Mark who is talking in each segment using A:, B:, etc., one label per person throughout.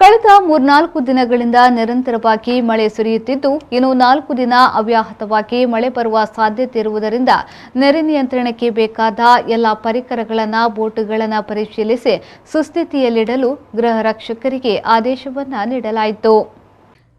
A: ಕಳೆದ 3-4 ದಿನಗಳಿಂದ ನಿರಂತರವಾಗಿ ಮಳೆ ಸುರಿಯುತ್ತಿದ್ದು, ಇನ್ನು 4 ದಿನ ಅವ್ಯಾಹತವಾಗಿ ಮಳೆ ಬರುವ ಸಾಧ್ಯತೆ ಇರುವುದರಿಂದ ನೆರೆ ನಿಯಂತ್ರಣಕ್ಕೆ ಬೇಕಾದ ಎಲ್ಲ ಪರಿಕರಗಳನ್ನು, ಬೋಟ್ಗಳನ್ನು ಪರಿಶೀಲಿಸಿ ಸುಸ್ಥಿತಿಯಲ್ಲಿಡಲು ಗೃಹ ರಕ್ಷಕರಿಗೆ ಆದೇಶವನ್ನು ನೀಡಲಾಯಿತು.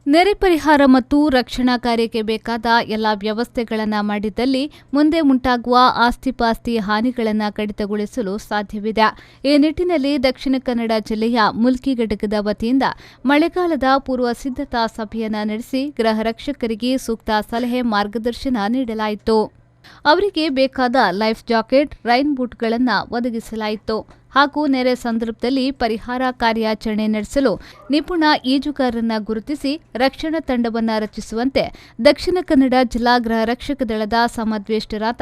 A: ನೆರೆ ಪರಿಹಾರ ಮತ್ತು ರಕ್ಷಣಾ ಕಾರ್ಯಕ್ಕೆ ಬೇಕಾದ ಎಲ್ಲ ವ್ಯವಸ್ಥೆಗಳನ್ನು ಮಾಡಿದ್ದಲ್ಲಿ ಮುಂದೆ ಉಂಟಾಗುವ ಆಸ್ತಿ-ಪಾಸ್ತಿ ಹಾನಿಗಳನ್ನು ಕಡಿತಗೊಳಿಸಲು ಸಾಧ್ಯವಿದೆ. ಈ ನಿಟ್ಟಿನಲ್ಲಿ ದಕ್ಷಿಣ ಕನ್ನಡ ಜಿಲ್ಲೆಯ ಮುಲ್ಕಿ ಘಟಕದ ವತಿಯಿಂದ ಮಳೆಗಾಲದ ಪೂರ್ವ ಸಿದ್ಧತಾ ಸಭೆಯನ್ನು ನಡೆಸಿ ಗೃಹ ರಕ್ಷಕರಿಗೆ ಸೂಕ್ತ ಸಲಹೆ, ಮಾರ್ಗದರ್ಶನ ನೀಡಲಾಯಿತು. ಅವರಿಗೆ ಬೇಕಾದ ಲೈಫ್ ಜಾಕೆಟ್, ರೈನ್ ಬೂಟ್ಗಳನ್ನು ಒದಗಿಸಲಾಯಿತು ಹಾಗೂ ನೆರೆ ಸಂದರ್ಭದಲ್ಲಿ ಪರಿಹಾರ ಕಾರ್ಯಾಚರಣೆ ನಡೆಸಲು ನಿಪುಣ ಈಜುಗಾರರನ್ನ ಗುರುತಿಸಿ ರಕ್ಷಣಾ ತಂಡವನ್ನು ರಚಿಸುವಂತೆ ದಕ್ಷಿಣ ಕನ್ನಡ ಜಿಲ್ಲಾ ಗೃಹ ರಕ್ಷಕ ದಳದ ಸಮದ್ವೇಷ್ಟರಾದ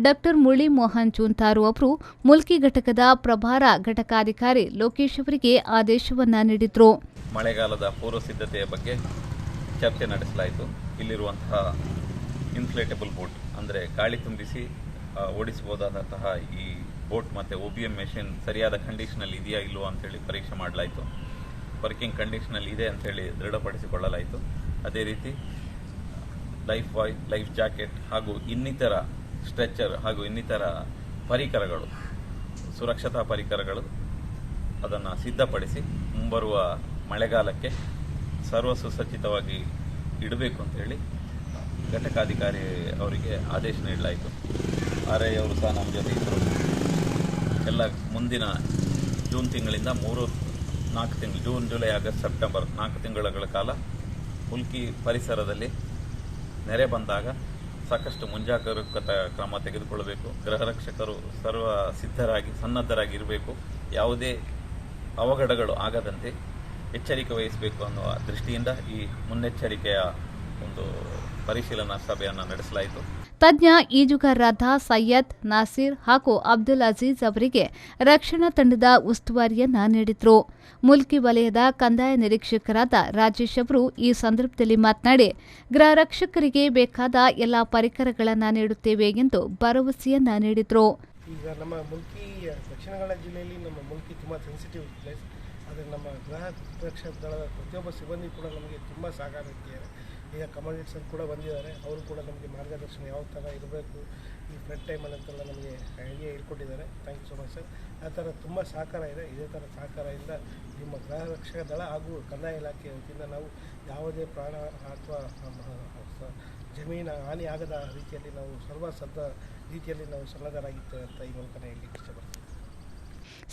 A: ಡಾ ಮುರಳಿ ಮೋಹನ್ ಚೂಂತಾರು ಅವರು ಮುಲ್ಕಿ ಘಟಕದ ಪ್ರಭಾರ ಘಟಕಾಧಿಕಾರಿ ಲೋಕೇಶ್ ಅವರಿಗೆ ಆದೇಶವನ್ನ ನೀಡಿದರು.
B: ಮಳೆಗಾಲದ ಪೂರ್ವ ಸಿದ್ಧತೆಯ ಬಗ್ಗೆ ಚರ್ಚೆ ನಡೆಸಲಾಯಿತು. ಇಲ್ಲಿರುವಂತಹ ಇನ್ಫ್ಲೇಟಬಲ್ ಬೋಟ್ ಅಂದರೆ ಗಾಳಿ ತುಂಬಿಸಿ ಓಡಿಸಬಹುದಾದಂತಹ ಈ ಬೋಟ್ ಮತ್ತು OBM ಮೆಷಿನ್ ಸರಿಯಾದ ಕಂಡೀಷನಲ್ಲಿ ಇದೆಯಾ ಇಲ್ವೋ ಅಂತೇಳಿ ಪರೀಕ್ಷೆ ಮಾಡಲಾಯಿತು. ವರ್ಕಿಂಗ್ ಕಂಡೀಷನಲ್ಲಿ ಇದೆ ಅಂತೇಳಿ ದೃಢಪಡಿಸಿಕೊಳ್ಳಲಾಯಿತು. ಅದೇ ರೀತಿ ಲೈಫ್ ಜಾಕೆಟ್ ಹಾಗೂ ಇನ್ನಿತರ ಸ್ಟ್ರೆಚರ್ ಹಾಗೂ ಇನ್ನಿತರ ಪರಿಕರಗಳು, ಸುರಕ್ಷತಾ ಪರಿಕರಗಳು ಅದನ್ನು ಸಿದ್ಧಪಡಿಸಿ ಮುಂಬರುವ ಮಳೆಗಾಲಕ್ಕೆ ಸರ್ವ ಸುಸಜ್ಜಿತವಾಗಿ ಇಡಬೇಕು ಅಂತೇಳಿ ಘಟಕಾಧಿಕಾರಿ ಅವರಿಗೆ ಆದೇಶ ನೀಡಲಾಯಿತು. RI ಅವರು ಸಹ ನಮ್ಮ ಜೊತೆ ಇದ್ದರು. ಎಲ್ಲ ಮುಂದಿನ ಜೂನ್ ತಿಂಗಳಿಂದ 4 ತಿಂಗಳು, ಜೂನ್, ಜುಲೈ, ಆಗಸ್ಟ್, ಸೆಪ್ಟೆಂಬರ್ 4 ತಿಂಗಳ ಕಾಲ ಮುಲ್ಕಿ ಪರಿಸರದಲ್ಲಿ ನೆರೆ ಬಂದಾಗ ಸಾಕಷ್ಟು ಮುಂಜಾಗ್ರತಾ ಕ್ರಮ ತೆಗೆದುಕೊಳ್ಳಬೇಕು. ಗೃಹ ರಕ್ಷಕರು ಸರ್ವ ಸಿದ್ಧರಾಗಿ ಸನ್ನದ್ಧರಾಗಿರಬೇಕು. ಯಾವುದೇ ಅವಘಡಗಳು ಆಗದಂತೆ ಎಚ್ಚರಿಕೆ ವಹಿಸಬೇಕು ಅನ್ನುವ ದೃಷ್ಟಿಯಿಂದ ಈ ಮುನ್ನೆಚ್ಚರಿಕೆಯ ಒಂದು ಪರಿಶೀಲನಾ ಸಭೆಯನ್ನು ನಡೆಸಲಾಯಿತು.
A: ತಜ್ಞ ಈಜುಗಾರರಾದ ಸೈಯದ್, ನಾಸೀರ್ ಹಾಗೂ ಅಬ್ದುಲ್ ಅಜೀಜ್ ಅವರಿಗೆ ರಕ್ಷಣಾ ತಂಡದ ಉಸ್ತುವಾರಿಯನ್ನ ನೀಡಿದ್ರು. ಮುಲ್ಕಿ ವಲಯದ ಕಂದಾಯ ನಿರೀಕ್ಷಕರಾದ ರಾಜೇಶ್ ಅವರು ಈ ಸಂದರ್ಭದಲ್ಲಿ ಮಾತನಾಡಿ, ಗೃಹ ರಕ್ಷಕರಿಗೆ ಬೇಕಾದ ಎಲ್ಲ ಪರಿಕರಗಳನ್ನು ನೀಡುತ್ತೇವೆ ಎಂದು ಭರವಸೆಯನ್ನ ನೀಡಿದ್ರು.
C: ಈಗ ನಮ್ಮ ಮುಲ್ಕಿ ದಕ್ಷಿಣ ಕನ್ನಡ ಜಿಲ್ಲೆಯಲ್ಲಿ ನಮ್ಮ ಮುಲ್ಕಿ ತುಂಬ ಸೆನ್ಸಿಟಿವ್ ಪ್ಲೇಸ್. ಆದರೆ ನಮ್ಮ ಗೃಹ ರಕ್ಷಕ ದಳದ ಪ್ರತಿಯೊಬ್ಬ ಸಿಬ್ಬಂದಿ ಕೂಡ ನಮಗೆ ತುಂಬ ಸಹಕಾರ ಇದ್ದಾರೆ. ಈಗ ಕಮಾಂಡೆಂಟ್ಸ್ ಕೂಡ ಬಂದಿದ್ದಾರೆ. ಅವರು ಕೂಡ ನಮಗೆ ಮಾರ್ಗದರ್ಶನ ಯಾವ ಥರ ಇರಬೇಕು ಈ ಫ್ಲಡ್ ಟೈಮಲ್ಲಿ ಅಂತೆಲ್ಲ ನಮಗೆ ಐಡಿಯಾ ಹೇಳ್ಕೊಟ್ಟಿದ್ದಾರೆ. Thank you so much sir. ಆ ಥರ ತುಂಬ ಸಹಕಾರ ಇದೆ. ಇದೇ ಥರ ಸಹಕಾರದಿಂದ ನಿಮ್ಮ ಗೃಹ ರಕ್ಷಕ ದಳ ಹಾಗೂ ಕಂದಾಯ ಇಲಾಖೆ ವತಿಯಿಂದ ನಾವು ಯಾವುದೇ ಪ್ರಾಣ ಅಥವಾ ಜಮೀನು ಹಾನಿ ಆಗದ ರೀತಿಯಲ್ಲಿ ನಾವು ಸರ್ವಸದ್ದ ರೀತಿಯಲ್ಲಿ ನಾವು ಸನ್ನದ್ಧರಾಗಿದ್ದೇವೆ ಅಂತ ಈ ಮೂಲಕ ಹೇಳಲಿಕ್ಕೆ ಇಷ್ಟಪಡ್ತೀವಿ.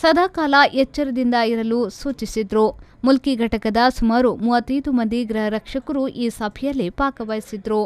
A: ಸದಾಕಾಲ ಎಚ್ಚರದಿಂದ ಇರಲು ಸೂಚಿಸಿದ್ರು. ಮುಲ್ಕಿ ಘಟಕದ ಸುಮಾರು 35 ಮಂದಿ ಗೃಹ ರಕ್ಷಕರು ಈ ಸಭೆಯಲ್ಲಿ ಭಾಗವಹಿಸಿದ್ರು.